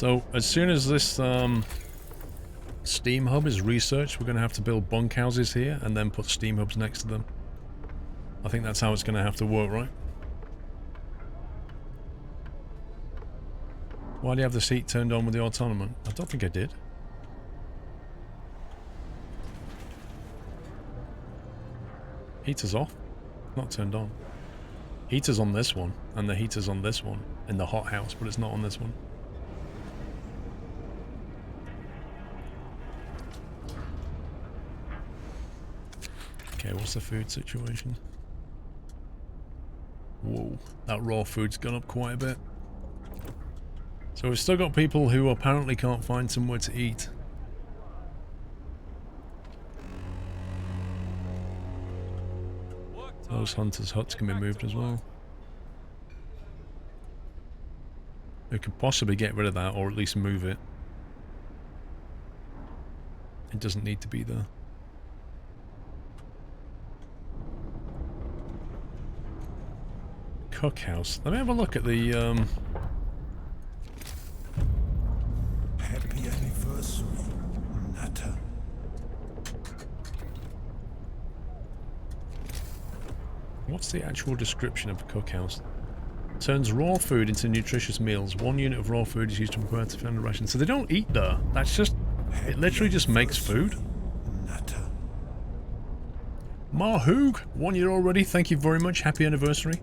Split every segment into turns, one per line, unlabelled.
So, as soon as this steam hub is researched, we're going to have to build bunkhouses here and then put steam hubs next to them. I think that's how it's going to have to work, right? Why do you have the seat turned on with the autonomous? I don't think I did. Heater's off. Not turned on. Heater's on this one, and the heater's on this one, in the hothouse, but it's not on this one. Okay, what's the food situation? Whoa, that raw food's gone up quite a bit. So we've still got people who apparently can't find somewhere to eat. Those hunters' huts can be moved as well. We could possibly get rid of that, or at least move it. It doesn't need to be there. Cookhouse. Let me have a look at the
Happy anniversary, Natter.
What's the actual description of a cookhouse? Turns raw food into nutritious meals. 1 unit of raw food is used to prepare to defend a ration. So they don't eat there. That's just... it literally just makes food.
Natter.
Marhoog, 1 year already. Thank you very much. Happy anniversary.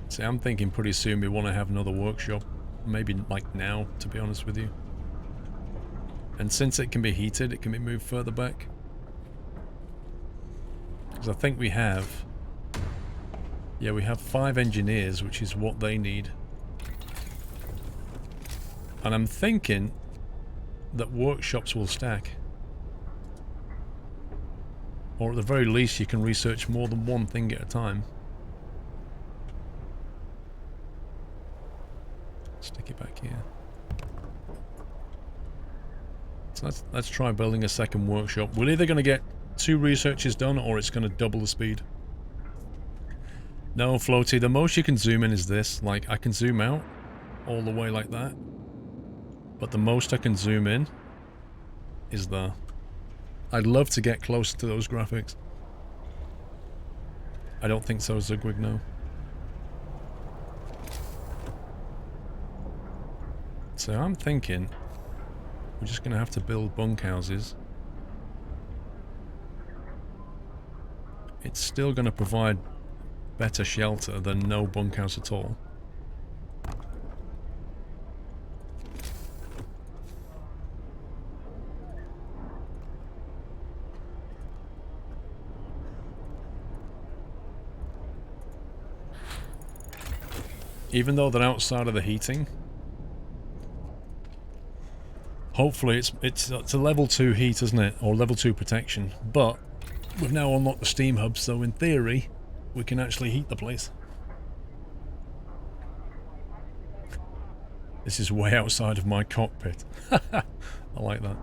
See, I'm thinking pretty soon we want to have another workshop. Maybe like now, to be honest with you. And since it can be heated, it can be moved further back. Because I think we have... yeah, we have 5 engineers, which is what they need. And I'm thinking that workshops will stack. Or at the very least, you can research more than one thing at a time. Stick it back here. So let's try building a second workshop. We're either going to get 2 researches done, or it's going to double the speed. No, Floaty, the most you can zoom in is this. Like, I can zoom out all the way like that. But the most I can zoom in is there. I'd love to get closer to those graphics. I don't think so, Zugwig, no. So I'm thinking we're just going to have to build bunkhouses. It's still going to provide better shelter than no bunkhouse at all. Even though they're outside of the heating, hopefully it's a level 2 heat, isn't it? Or level 2 protection. But we've now unlocked the steam hub, so in theory, we can actually heat the place. This is way outside of my cockpit. I like that.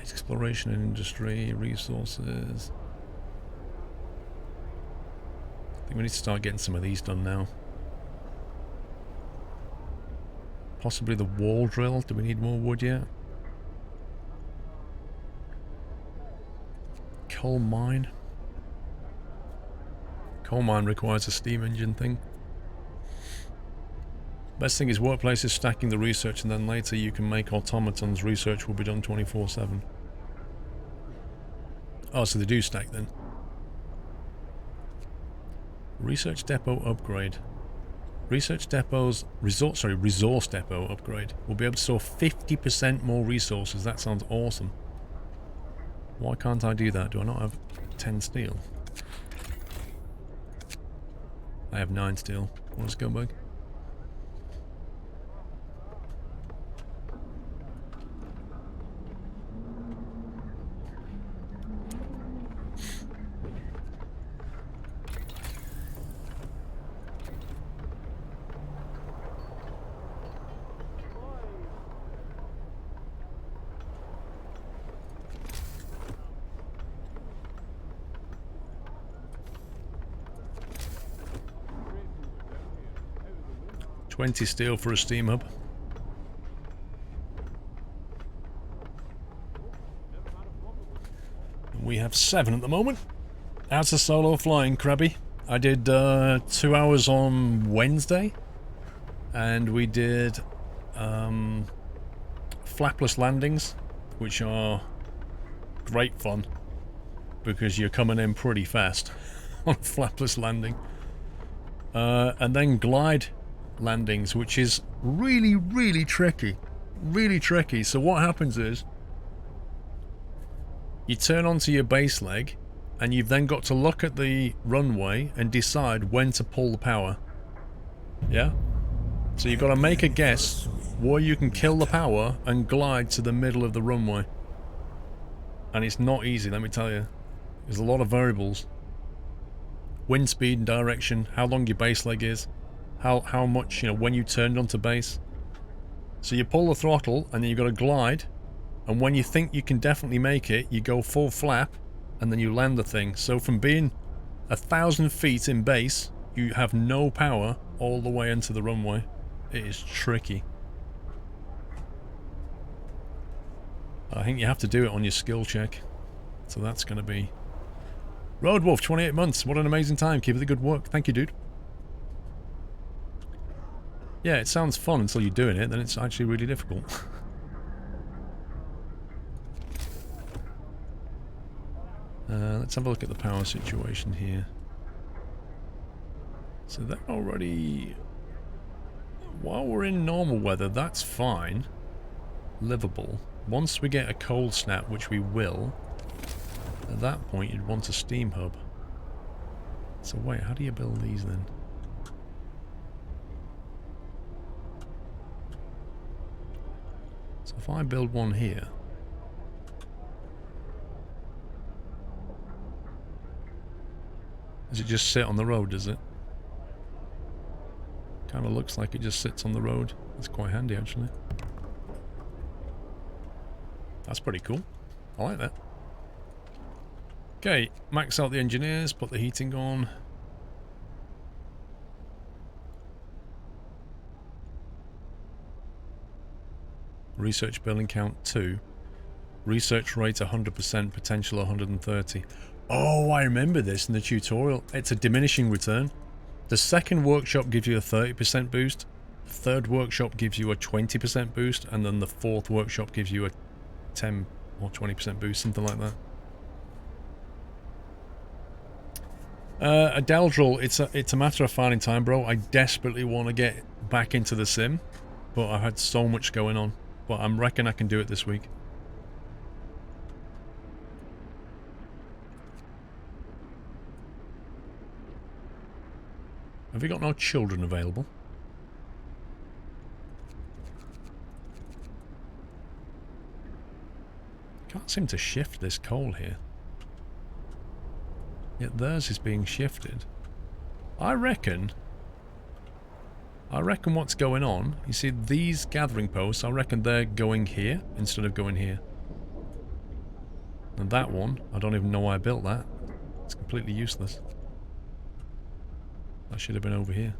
Exploration and industry, resources. I think we need to start getting some of these done now. Possibly the wall drill. Do we need more wood yet? Coal mine. Coal mine requires a steam engine thing. Best thing is workplaces stacking the research, and then later you can make automatons. Research will be done 24/7. Oh, so they do stack then. Research depot upgrade. Research depots, resource depot upgrade. We'll be able to store 50% more resources. That sounds awesome. Why can't I do that? Do I not have 10 steel? I have 9 steel. What a scumbag. 20 steel for a steam hub. We have 7 at the moment. How's the solo flying, Krabby? I did 2 hours on Wednesday, and we did flapless landings, which are great fun because you're coming in pretty fast on a flapless landing. And then glide landings, which is really, really tricky. Really tricky. So what happens is you turn onto your base leg, and you've then got to look at the runway and decide when to pull the power. Yeah? So you've got to make a guess where you can kill the power and glide to the middle of the runway. And it's not easy, let me tell you. There's a lot of variables. Wind speed and direction, how long your base leg is, how much, you know, when you turned onto base. So you pull the throttle and then you've got to glide, and when you think you can definitely make it, you go full flap and then you land the thing. So from being 1,000 feet in base, you have no power all the way into the runway. It is tricky. I think you have to do it on your skill check. So that's going to be... Roadwolf, 28 months. What an amazing time. Keep up the good work. Thank you, dude. Yeah, it sounds fun until you're doing it, then it's actually really difficult. Let's have a look at the power situation here. So that already... While we're in normal weather, that's fine. Livable. Once we get a cold snap, which we will, at that point you'd want a steam hub. So wait, how do you build these then? So if I build one here... Does it just sit on the road, does it? Kind of looks like it just sits on the road. That's quite handy, actually. That's pretty cool. I like that. Okay, max out the engineers, put the heating on. Research building count 2. Research rate 100%, potential 130. Oh, I remember this in the tutorial. It's a diminishing return. The second workshop gives you a 30% boost. The third workshop gives you a 20% boost. And then the fourth workshop gives you a 10 or 20% boost, something like that. Adeldril, it's a matter of finding time, bro. I desperately want to get back into the sim, but I've had so much going on. But I reckon I can do it this week. Have you got no children available? Can't seem to shift this coal here. Yet theirs is being shifted. I reckon what's going on, you see these gathering posts, I reckon they're going here instead of going here. And that one, I don't even know why I built that. It's completely useless. That should have been over here.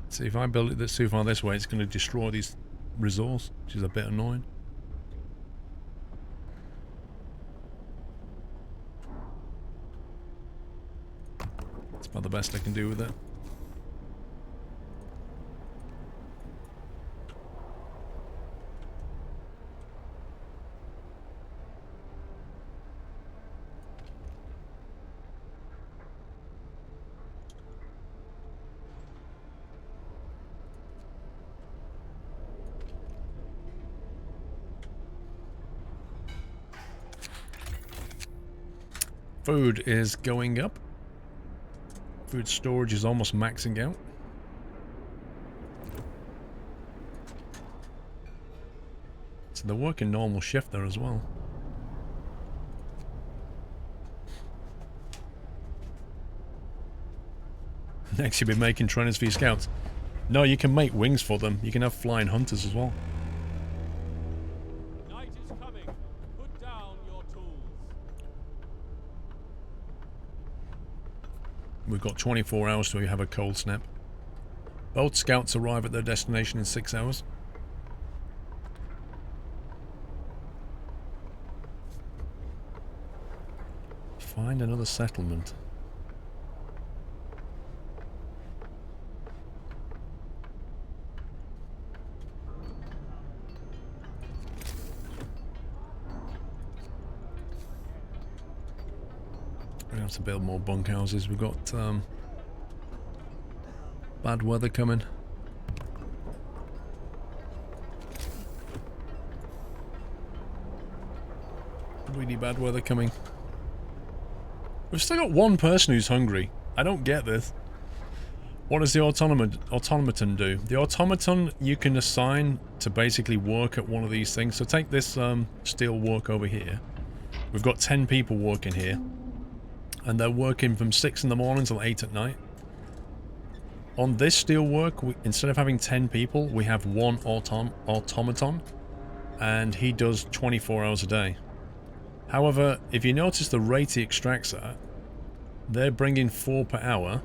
See, if I build it too far this way, it's going to destroy these resource, which is a bit annoying. That's about the best I can do with it. Food is going up. Food storage is almost maxing out. So So they're working normal shift there as well. Next you'll be making trainers for your scouts. No, you can make wings for them. You can have flying hunters as well.
Night is coming. Put down your tools.
We've got 24 hours till we have a cold snap. Both scouts arrive at their destination in 6 hours. Find another settlement. We have to build more bunkhouses. We've got bad weather coming. Really bad weather coming. We've still got one person who's hungry. I don't get this. What does the automaton do? The automaton you can assign to basically work at one of these things. So take this steel work over here. We've got 10 people working here. And they're working from 6 in the morning till 8 at night. On this steel work, instead of having 10 people, we have one automaton. And he does 24 hours a day. However, if you notice the rate he extracts at, they're bringing 4 per hour,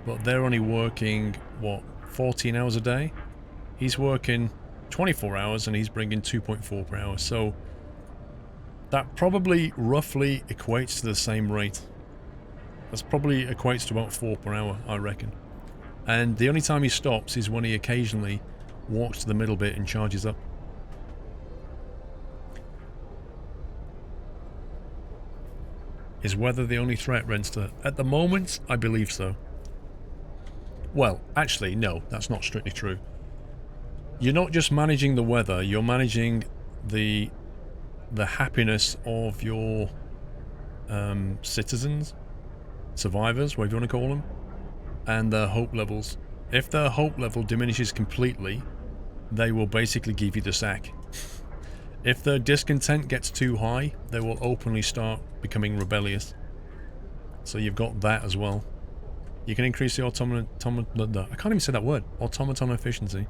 but they're only working, what, 14 hours a day? He's working 24 hours and he's bringing 2.4 per hour, so that probably roughly equates to the same rate. That's probably equates to about 4 per hour, I reckon. And the only time he stops is when he occasionally walks to the middle bit and charges up. Is weather the only threat, Renster? At the moment, I believe so. Well, actually, no, that's not strictly true. You're not just managing the weather, you're managing the happiness of your citizens, survivors, whatever you want to call them, and their hope levels. If their hope level diminishes completely, they will basically give you the sack. If their discontent gets too high, they will openly start becoming rebellious. So you've got that as well. You can increase the automaton... I can't even say that word. Automaton efficiency.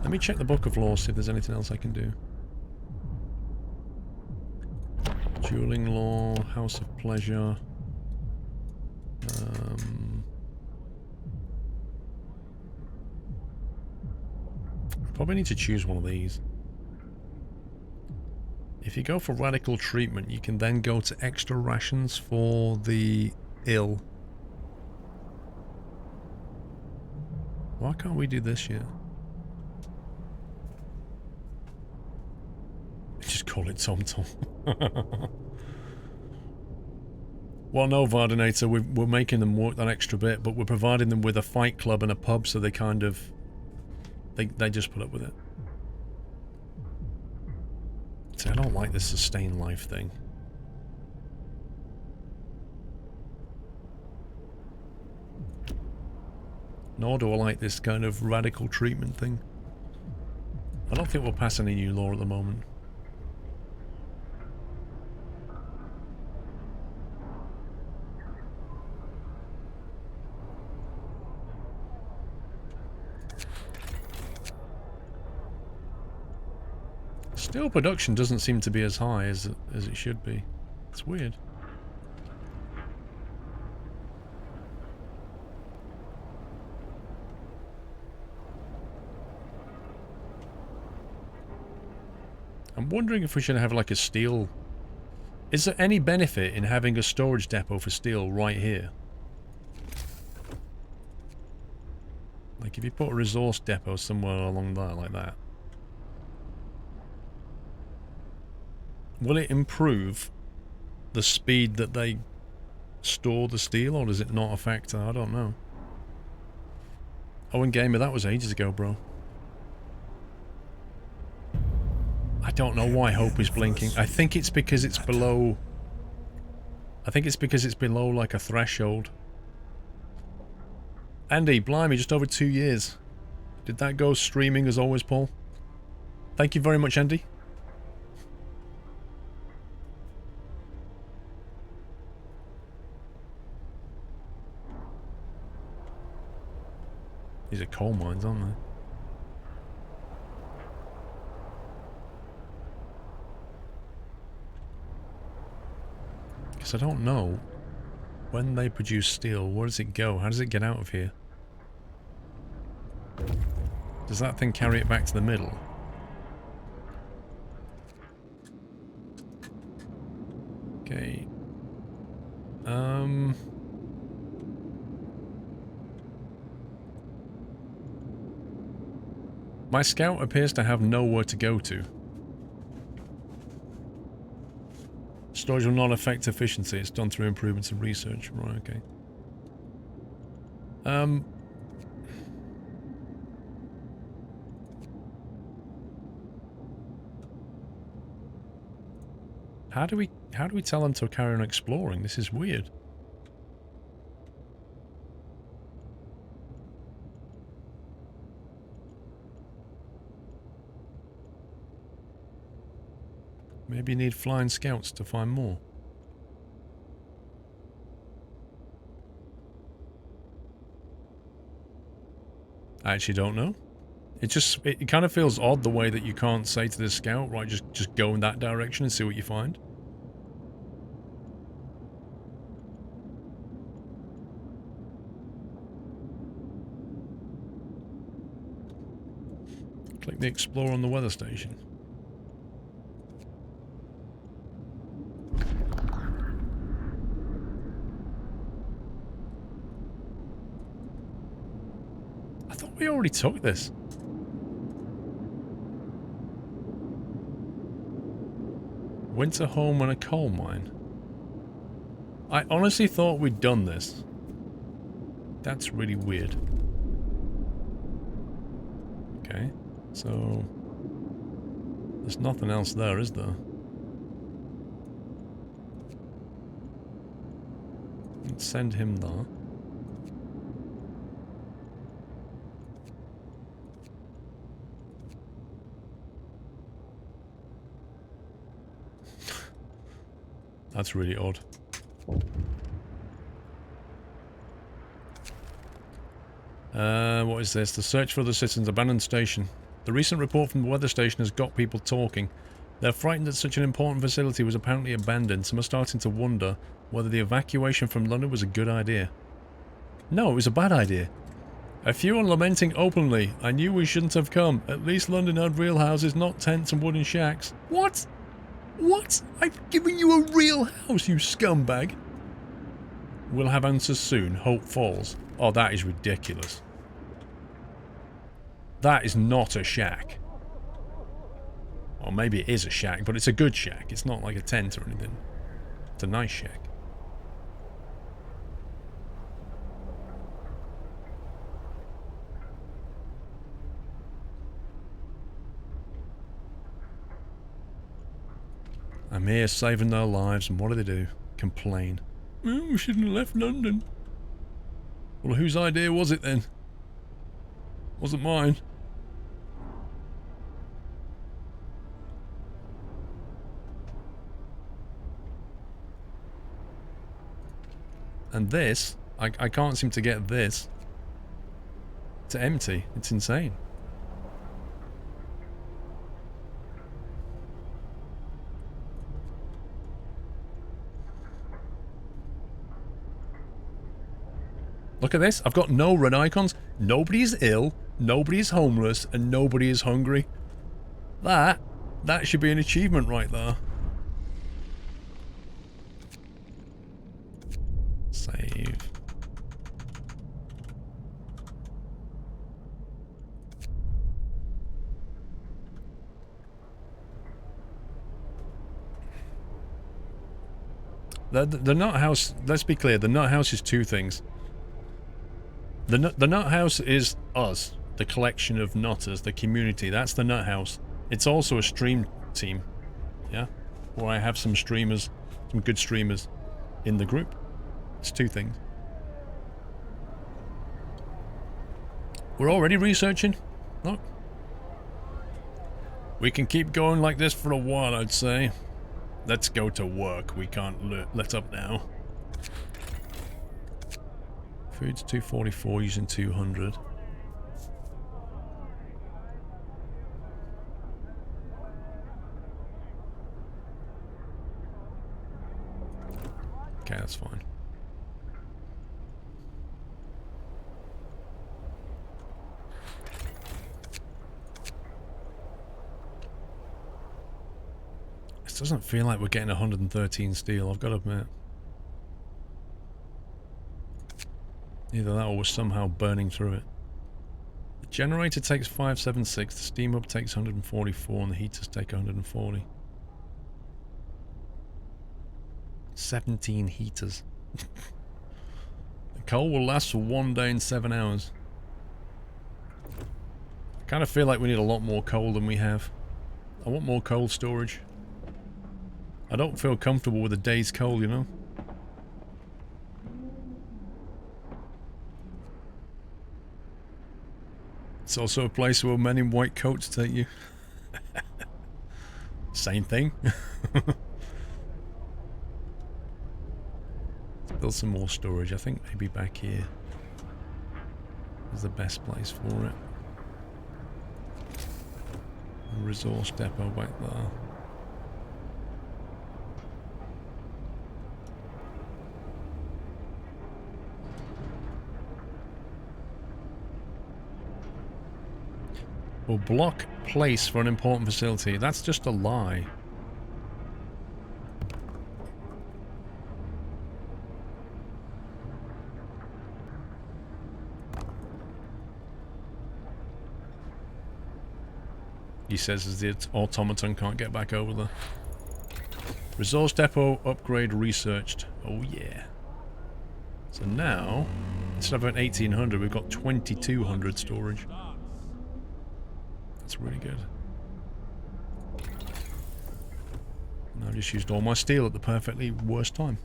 Let me check the Book of Law, see if there's anything else I can do. Dueling Law, House of Pleasure. Probably need to choose one of these. If you go for radical treatment, you can then go to extra rations for the ill. Why can't we do this yet? Just call it Tom Tom. Well, no, Vardinator, we're making them work that extra bit, but we're providing them with a fight club and a pub, so they kind of... They just put up with it. See, I don't like this sustain life thing. Nor do I like this kind of radical treatment thing. I don't think we'll pass any new law at the moment. Steel production doesn't seem to be as high as it should be. It's weird. I'm wondering if we should have like a steel... Is there any benefit in having a storage depot for steel right here? Like if you put a resource depot somewhere along there like that. Will it improve the speed that they store the steel, or does it not a factor? I don't know. Owen Gamer, that was ages ago, bro. I don't know why Hope is blinking. I think it's because it's below... I think it's because it's below like a threshold. Andy, blimey, just over 2 years. Did that go streaming as always, Paul? Thank you very much, Andy. These are coal mines, aren't they? Because I don't know. When they produce steel, where does it go? How does it get out of here? Does that thing carry it back to the middle? Okay. My scout appears to have nowhere to go to. Storage will not affect efficiency. It's done through improvements in research. Right, okay. How do we tell them to carry on exploring? This is weird. Maybe you need flying scouts to find more. I actually don't know. It kind of feels odd the way that you can't say to the scout, right, just go in that direction and see what you find. Click the Explorer on the weather station. I thought we already took this. Winter home and a coal mine. I honestly thought we'd done this. That's really weird. Okay, so there's nothing else there, is there? Let's send him there. That's really odd. What is this? The search for the citizens' abandoned station. The recent report from the weather station has got people talking. They're frightened that such an important facility was apparently abandoned. Some are starting to wonder whether the evacuation from London was a good idea. No, it was a bad idea. A few are lamenting openly. I knew we shouldn't have come. At least London had real houses, not tents and wooden shacks. What? What? I've given you a real house, you scumbag. We'll have answers soon. Hope falls. Oh, that is ridiculous. That is not a shack. Or maybe it is a shack, but it's a good shack. It's not like a tent or anything. It's a nice shack. I'm here saving their lives, and what do? Complain. Oh, we shouldn't have left London. Well, whose idea was it then? Wasn't mine. And this, I can't seem to get this to empty. It's insane. Look at this. I've got no red icons. Nobody is ill, nobody is homeless, and nobody is hungry. That should be an achievement right there. Save. The nut house, let's be clear, the nut house is two things. The nut house is us, the collection of nutters, the community. That's the nut house. It's also a stream team, yeah, where I have some streamers, some good streamers in the group. It's two things. We're already researching. Look, we can keep going like this for a while, I'd say. Let's go to work. We can't let up now. Food's 244 using 200. Okay, that's fine. This doesn't feel like we're getting 113 steel, I've got to admit. Either that or we're somehow burning through it. The generator takes 576, the steam hub takes 144, and the heaters take 140. 17 heaters. The coal will last for 1 day and 7 hours. I kind of feel like we need a lot more coal than we have. I want more coal storage. I don't feel comfortable with a day's coal, you know? It's also a place where men in white coats take you. Same thing. Let's build some more storage. I think maybe back here is the best place for it. A resource depot back there. Will block place for an important facility. That's just a lie. He says as the automaton can't get back over there. Resource depot upgrade researched. Oh yeah. So now, instead of an 1800, we've got 2200 storage. That's really good. And I just used all my steel at the perfectly worst time.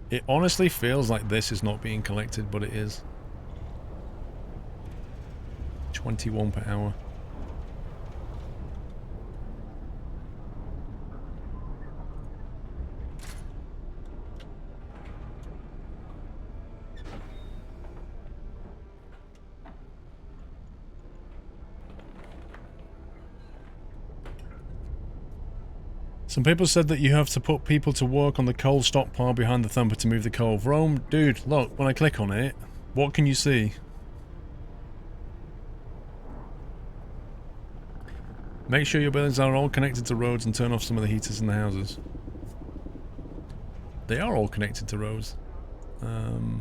It honestly feels like this is not being collected, but it is. 21 per hour. Some people said that you have to put people to work on the coal stockpile behind the thumper to move the coal. Rome, dude, look, when I click on it, what can you see? Make sure your buildings are all connected to roads and turn off some of the heaters in the houses. They are all connected to roads. The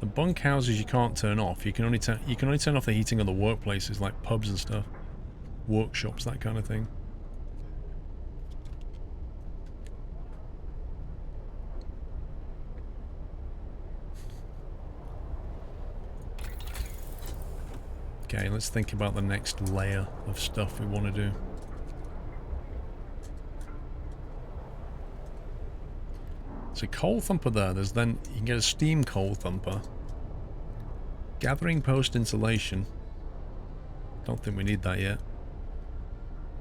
bunk houses you can't turn off. You can only turn off the heating on the workplaces like pubs and stuff, workshops, that kind of thing. Okay, let's think about the next layer of stuff we want to do. So coal thumper there, there's then, you can get a steam coal thumper. Gathering post insulation. Don't think we need that yet.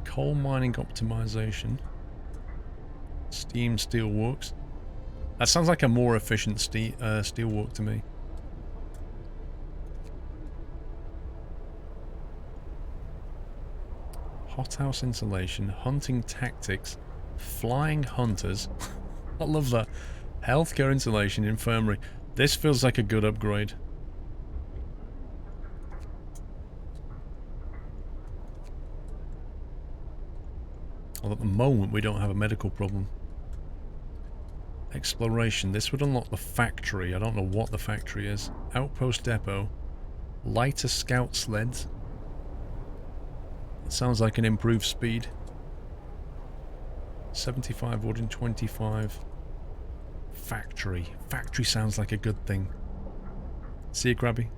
Coal mining optimization. Steam steelworks. That sounds like a more efficient steelwork to me. Hothouse insulation, hunting tactics, flying hunters. I love that. Healthcare insulation, infirmary. This feels like a good upgrade. Although at the moment we don't have a medical problem. Exploration. This would unlock the factory. I don't know what the factory is. Outpost depot. Lighter scout sleds. Sounds like an improved speed. 75 wood and 25. Factory. Factory sounds like a good thing. See you, Grabby.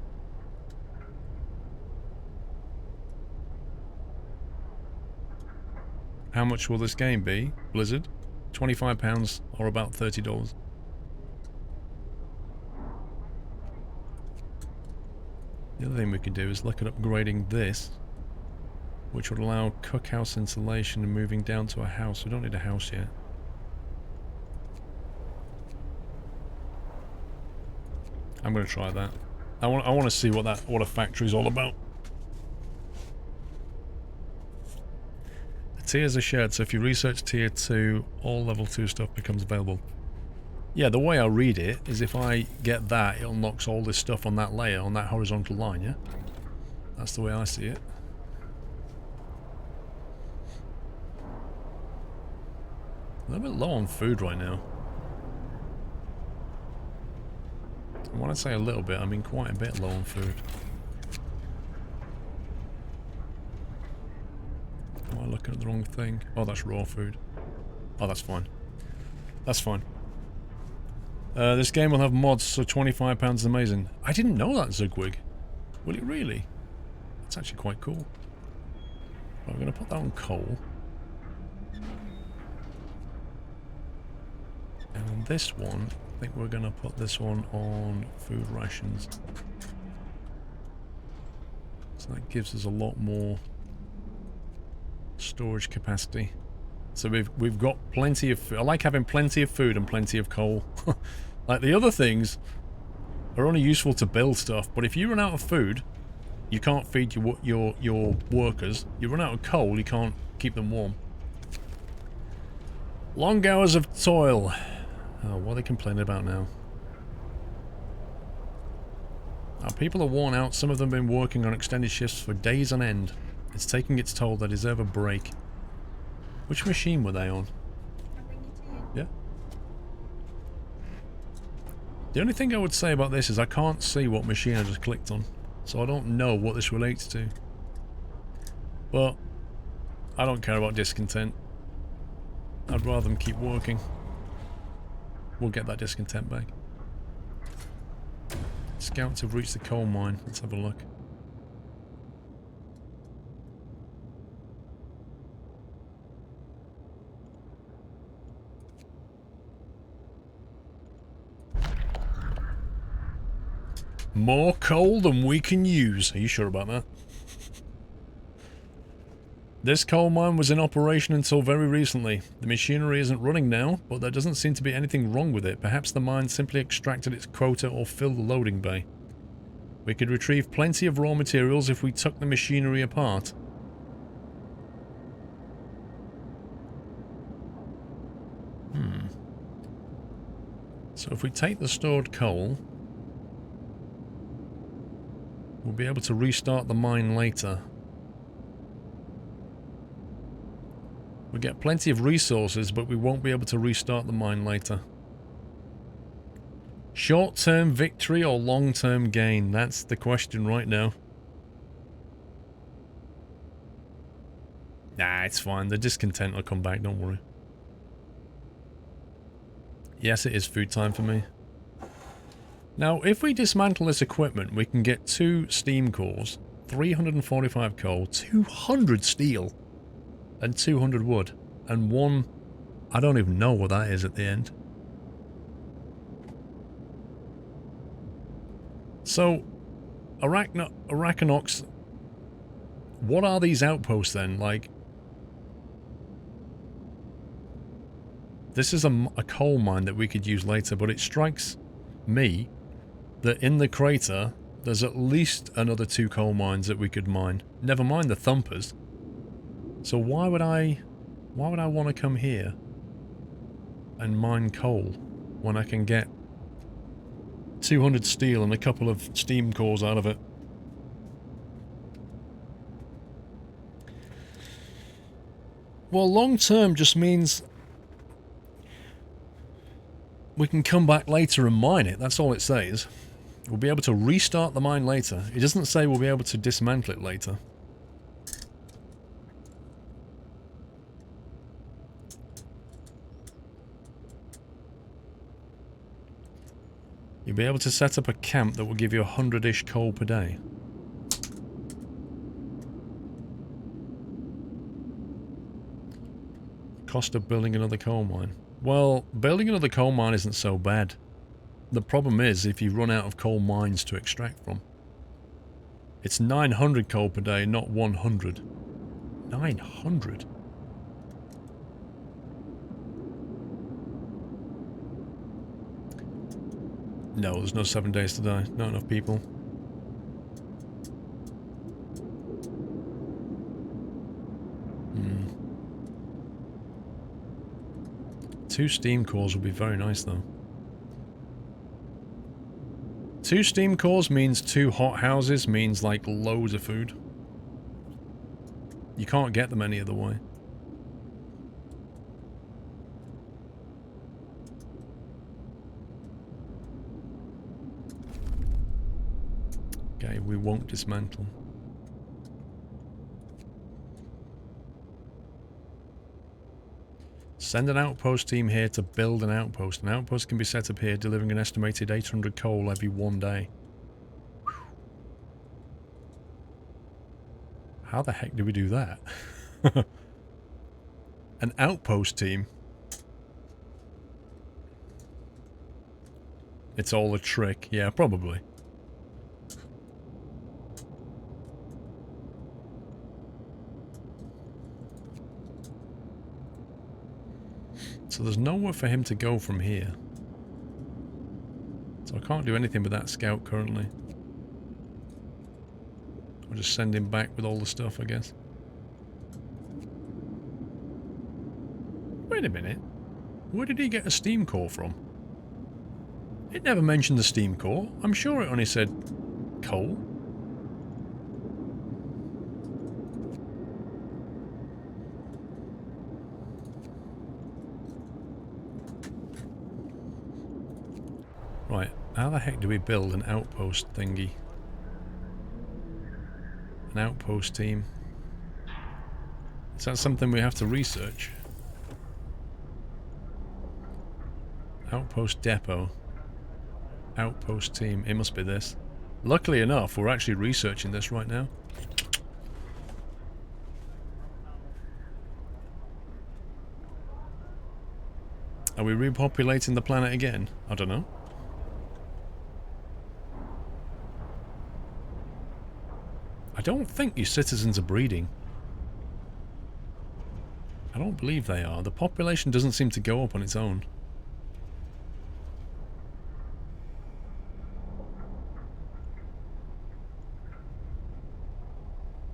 How much will this game be, Blizzard? £25 or about $30. The other thing we could do is look at upgrading this, which would allow cookhouse insulation and moving down to a house. We don't need a house yet. I'm going to try that. I want to see what a factory's all about. tiers are shared, so if you research tier 2, all level 2 stuff becomes available. Yeah, the way I read it is if I get that, it unlocks all this stuff on that layer, on that horizontal line, yeah? That's the way I see it. A little bit low on food right now. And when I say a little bit, I mean quite a bit low on food. Am I looking at the wrong thing? Oh, that's raw food. Oh, that's fine. That's fine. This game will have mods, so £25 is amazing. I didn't know that, Zugwig. Will it really? That's actually quite cool. I'm going to put that on coal. And on this one, I think we're going to put this one on food rations. So that gives us a lot more storage capacity. So we've got plenty of food. I like having plenty of food and plenty of coal. Like the other things are only useful to build stuff, but if you run out of food, you can't feed your workers. You run out of coal, you can't keep them warm. Long hours of toil. Oh, what are they complaining about now? People are worn out. Some of them have been working on extended shifts for days on end. It's taking its toll. They deserve a break. Which machine were they on? Yeah. The only thing I would say about this is I can't see what machine I just clicked on. So I don't know what this relates to. But I don't care about discontent. I'd rather them keep working. We'll get that discontent back. Scouts have reached the coal mine. Let's have a look. More coal than we can use. Are you sure about that? This coal mine was in operation until very recently. The machinery isn't running now, but there doesn't seem to be anything wrong with it. Perhaps the mine simply extracted its quota or filled the loading bay. We could retrieve plenty of raw materials if we took the machinery apart. So if we take the stored coal, we'll be able to restart the mine later. We get plenty of resources, but we won't be able to restart the mine later. Short-term victory or long-term gain? That's the question right now. Nah, it's fine. The discontent will come back, don't worry. Yes, it is food time for me. Now, if we dismantle this equipment, we can get 2 steam cores, 345 coal, 200 steel, and 200 wood, and 1... I don't even know what that is at the end. So, Arachnox, what are these outposts then? Like, this is a coal mine that we could use later, but it strikes me that in the crater, there's at least another 2 coal mines that we could mine. Never mind the thumpers. So why would I want to come here and mine coal when I can get 200 steel and a couple of steam cores out of it? Well, long term just means we can come back later and mine it. That's all it says. We'll be able to restart the mine later. It doesn't say we'll be able to dismantle it later. You'll be able to set up a camp that will give you 100-ish coal per day. Cost of building another coal mine. Well, building another coal mine isn't so bad. The problem is if you run out of coal mines to extract from. It's 900 coal per day, not 100. 900? No, there's no 7 days to die. Not enough people. 2 steam cores would be very nice though. 2 steam cores means 2 hot houses, means like loads of food. You can't get them any other way. Okay, we won't dismantle. Send an outpost team here to build an outpost. An outpost can be set up here, delivering an estimated 800 coal every 1 day. Whew. How the heck do we do that? An outpost team? It's all a trick. Yeah, probably. So there's nowhere for him to go from here. So I can't do anything with that scout currently. I'll just send him back with all the stuff, I guess. Wait a minute. Where did he get a steam core from? It never mentioned the steam core. I'm sure it only said coal. Right, how the heck do we build an outpost thingy? An outpost team. Is that something we have to research? Outpost depot. Outpost team. It must be this. Luckily enough, we're actually researching this right now. Are we repopulating the planet again? I don't know. I don't think these citizens are breeding. I don't believe they are. The population doesn't seem to go up on its own.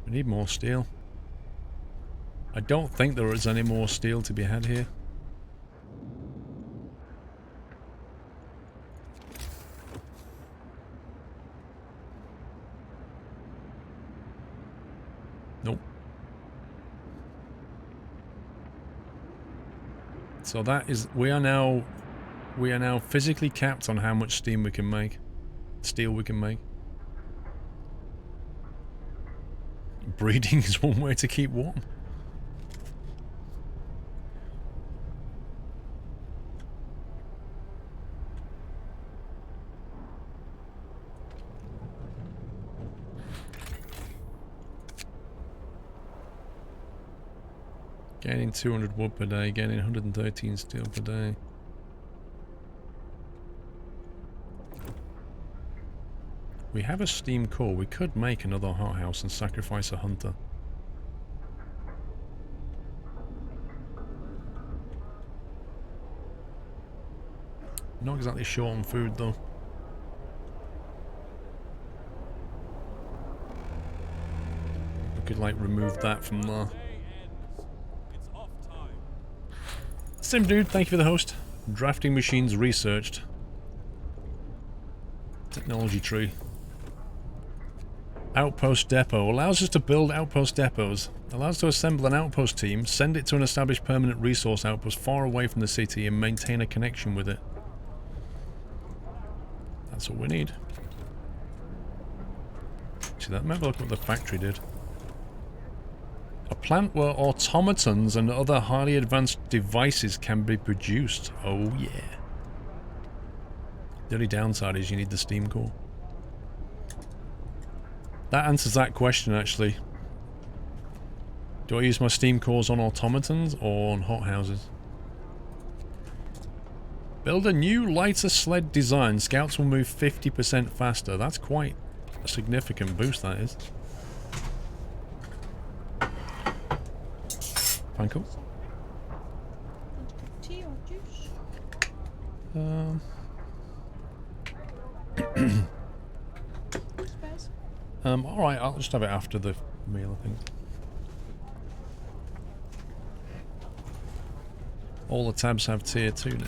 We need more steel. I don't think there is any more steel to be had here. Nope. So that is, we are now physically capped on how much steam we can make. Steel we can make. Breeding is one way to keep warm. Gaining 200 wood per day, gaining 113 steel per day. We have a steam core. We could make another hothouse and sacrifice a hunter. Not exactly short on food though. We could like remove that from there. Sim dude, thank you for the host. Drafting machines researched. Technology tree. Outpost depot. Allows us to build outpost depots. Allows us to assemble an outpost team, send it to an established permanent resource outpost far away from the city and maintain a connection with it. That's what we need. See that? Maybe look what the factory did. A plant where automatons and other highly advanced devices can be produced. Oh yeah. The only downside is you need the steam core. That answers that question actually. Do I use my steam cores on automatons or on hothouses? Build a new lighter sled design. Scouts will move 50% faster. That's quite a significant boost, that is. Panko?
Tea or juice? Spares?
Alright, I'll just have it after the meal, I think. All the tabs have tier 2 now.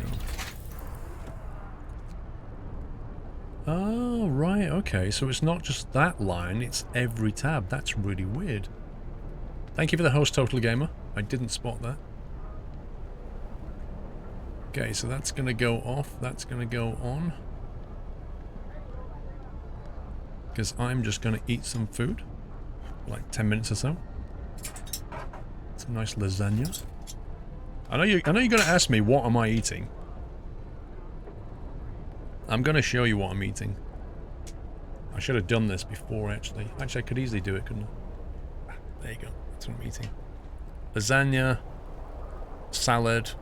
Oh, right, okay. So it's not just that line, it's every tab. That's really weird. Thank you for the host, Total Gamer. I didn't spot that. Okay, so that's going to go off. That's going to go on. Because I'm just going to eat some food. Like 10 minutes or so. Some nice lasagna. I know you're going to ask me, what am I eating? I'm going to show you what I'm eating. I should have done this before, actually. Actually, I could easily do it, couldn't I? There you go. That's what I'm eating. Lasagna. Salad.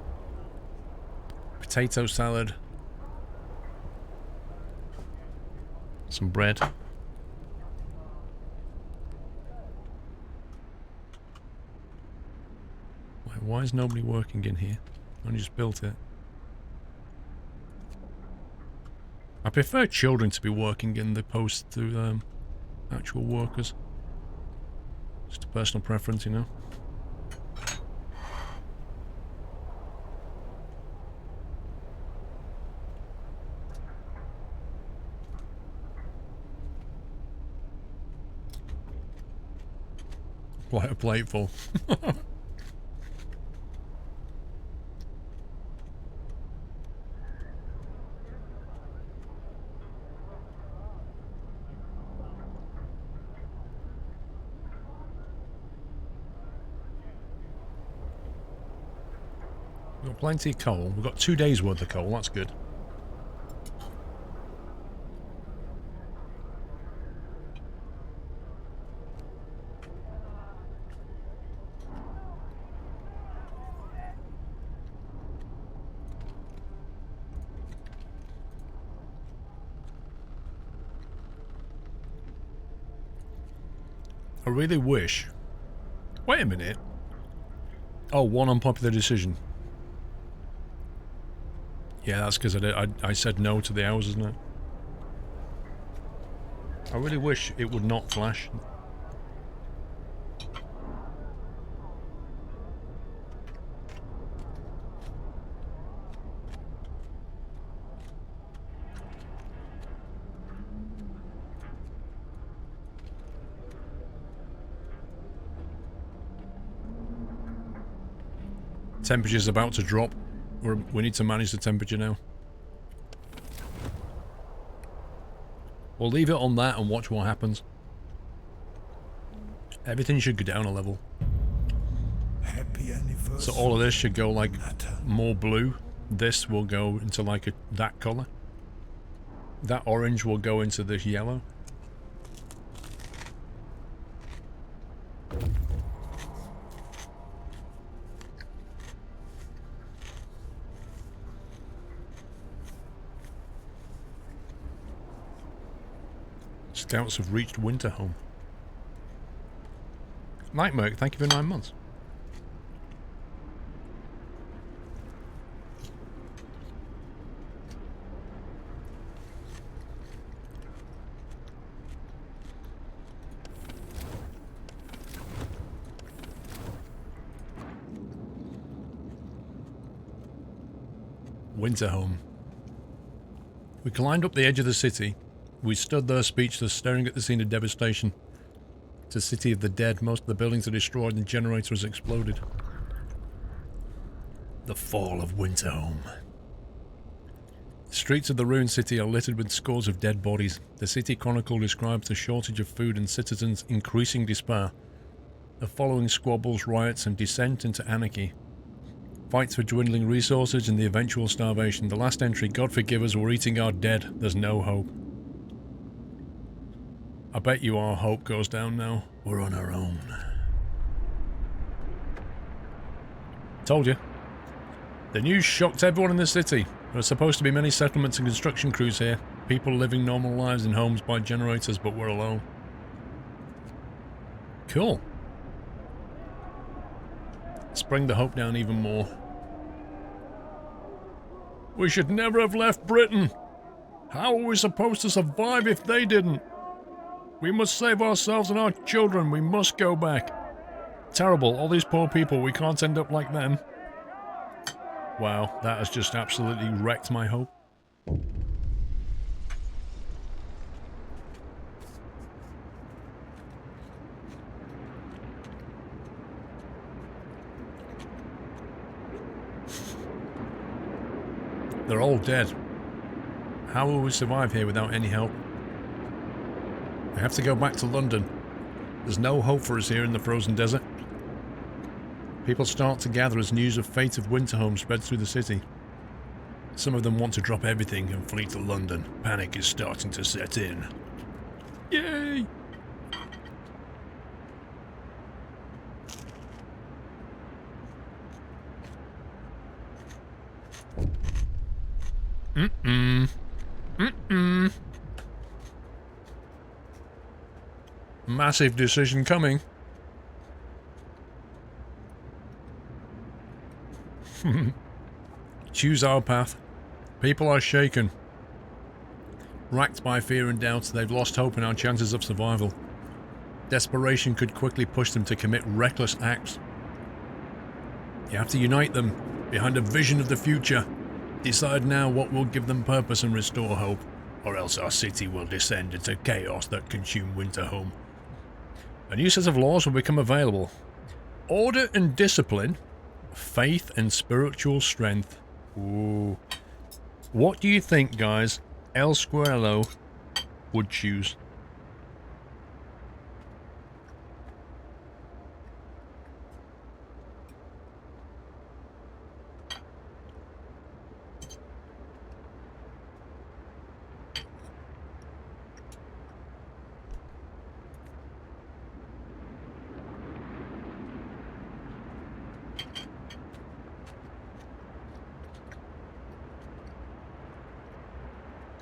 Potato salad. Some bread. Why is nobody working in here? I only just built it. I prefer children to be working in the post to actual workers. Just a personal preference, you know. Quite a plateful. We've got plenty of coal. We've got 2 days worth of coal. That's good. I really wish... Wait a minute. Oh, one unpopular decision. Yeah, that's because I said no to the hours, isn't it? I really wish it would not flash. Temperature's about to drop. We need to manage the temperature now. We'll leave it on that and watch what happens. Everything should go down a level.
Happy anniversary.
So all of this should go like more blue. This will go into like that color. That orange will go into this yellow. Scouts have reached winter home. Nightmerk, thank you for 9 months. Winter home. We climbed up the edge of the city. We stood there speechless, staring at the scene of devastation. It's a city of the dead. Most of the buildings are destroyed and the generator has exploded. The fall of Winterhome. The streets of the ruined city are littered with scores of dead bodies. The City Chronicle describes the shortage of food and citizens' increasing despair. The following squabbles, riots and descent into anarchy. Fights for dwindling resources and the eventual starvation. The last entry, God forgive us, we're eating our dead. There's no hope. I bet you our hope goes down now. We're on our own. Told you. The news shocked everyone in the city. There are supposed to be many settlements and construction crews here. People living normal lives in homes by generators, but we're alone. Cool. Let's bring the hope down even more. We should never have left Britain. How are we supposed to survive if they didn't? We must save ourselves and our children. We must go back. Terrible. All these poor people. We can't end up like them. Wow, that has just absolutely wrecked my hope. They're all dead. How will we survive here without any help? We have to go back to London. There's no hope for us here in the frozen desert. People start to gather as news of fate of Winterhome spreads through the city. Some of them want to drop everything and flee to London. Panic is starting to set in. Yay! Massive decision coming. Choose our path. People are shaken. Racked by fear and doubt, they've lost hope in our chances of survival. Desperation could quickly push them to commit reckless acts. You have to unite them behind a vision of the future. Decide now what will give them purpose and restore hope, or else our city will descend into chaos that consume Winterhome. A new set of laws will become available. Order and discipline, faith and spiritual strength. Ooh. What do you think, guys, El Squirrelo would choose?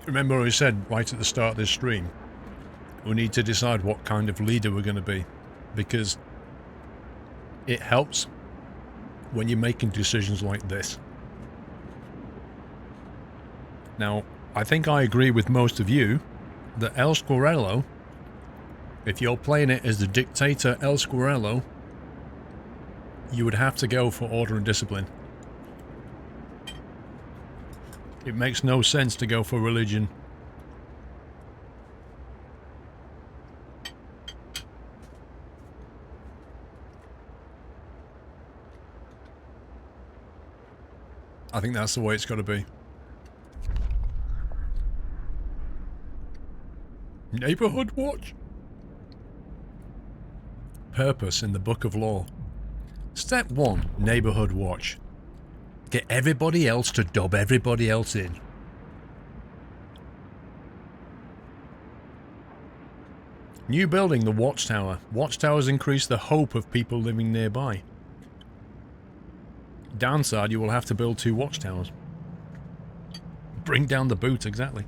Remember we said right at the start of this stream, we need to decide what kind of leader we're going to be, because it helps when you're making decisions like this. Now, I think I agree with most of you that El Squirrelo, if you're playing it as the dictator El Squirrelo, you would have to go for order and discipline. It makes no sense to go for religion. I think that's the way it's got to be. Neighborhood watch? Purpose in the Book of Law. Step 1, neighborhood watch. Get everybody else to dob everybody else in. New building, the watchtower. Watchtowers increase the hope of people living nearby. Downside, you will have to build 2 watchtowers. Bring down the boot, exactly.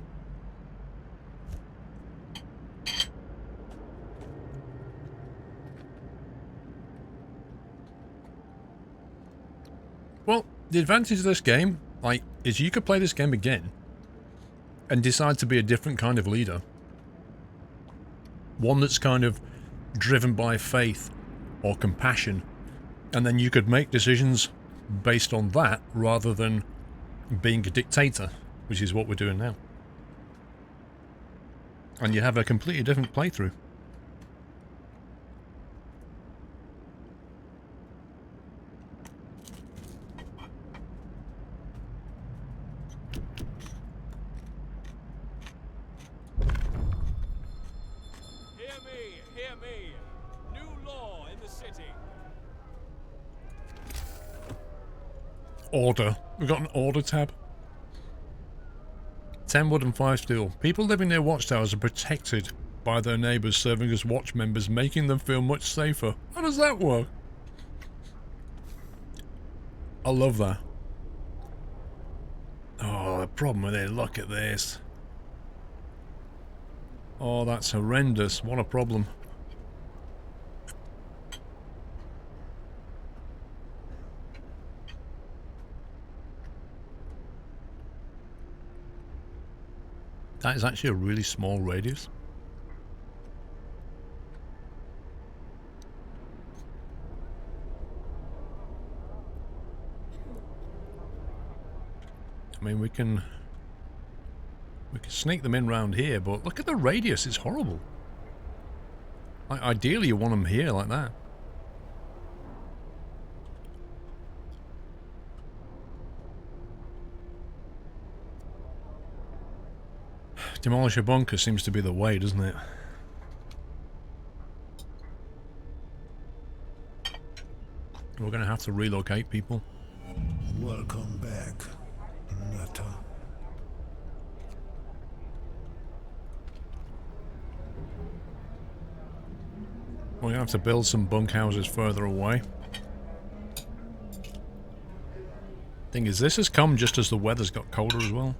Well, the advantage of this game, is you could play this game again and decide to be a different kind of leader. One that's kind of driven by faith or compassion, and then you could make decisions based on that rather than being a dictator, which is what we're doing now. And you have a completely different playthrough.
Hear me! New law in the city.
Order. We've got an order tab. 10 wood and 5 steel. People living near watchtowers are protected by their neighbours serving as watch members, making them feel much safer. How does that work? I love that. Oh, the problem with it, look at this. Oh, that's horrendous. What a problem. That is actually a really small radius. I mean, we can sneak them in round here, but look at the radius, it's horrible. Like, ideally you want them here like that. Demolish a bunker seems to be the way, doesn't it? We're going to have to relocate people.
Welcome back, Nutter.
We're going to have to build some bunkhouses further away. Thing is, this has come just as the weather's got colder as well.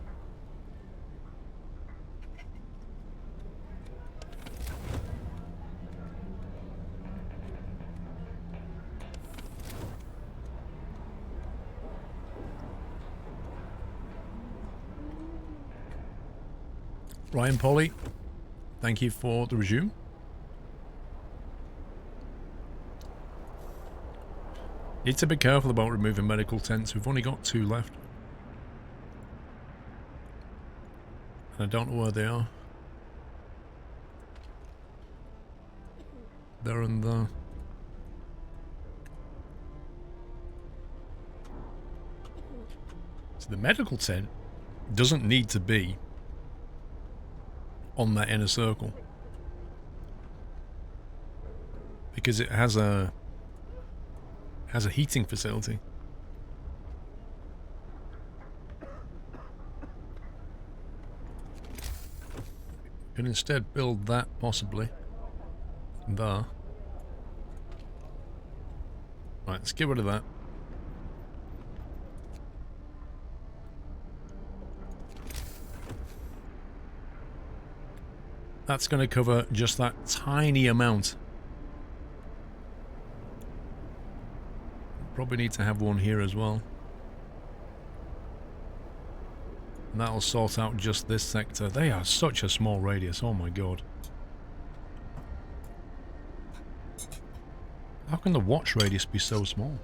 Ryan Polly, thank you for the resume. Need to be careful about removing medical tents. We've only got 2 left. And I don't know where they are. There and there. So the medical tent doesn't need to be on that inner circle, because it has a heating facility. Can instead build that possibly there. Right, let's get rid of that. That's going to cover just that tiny amount. Probably need to have one here as well. And that'll sort out just this sector. They are such a small radius, oh my god. How can the watch radius be so small?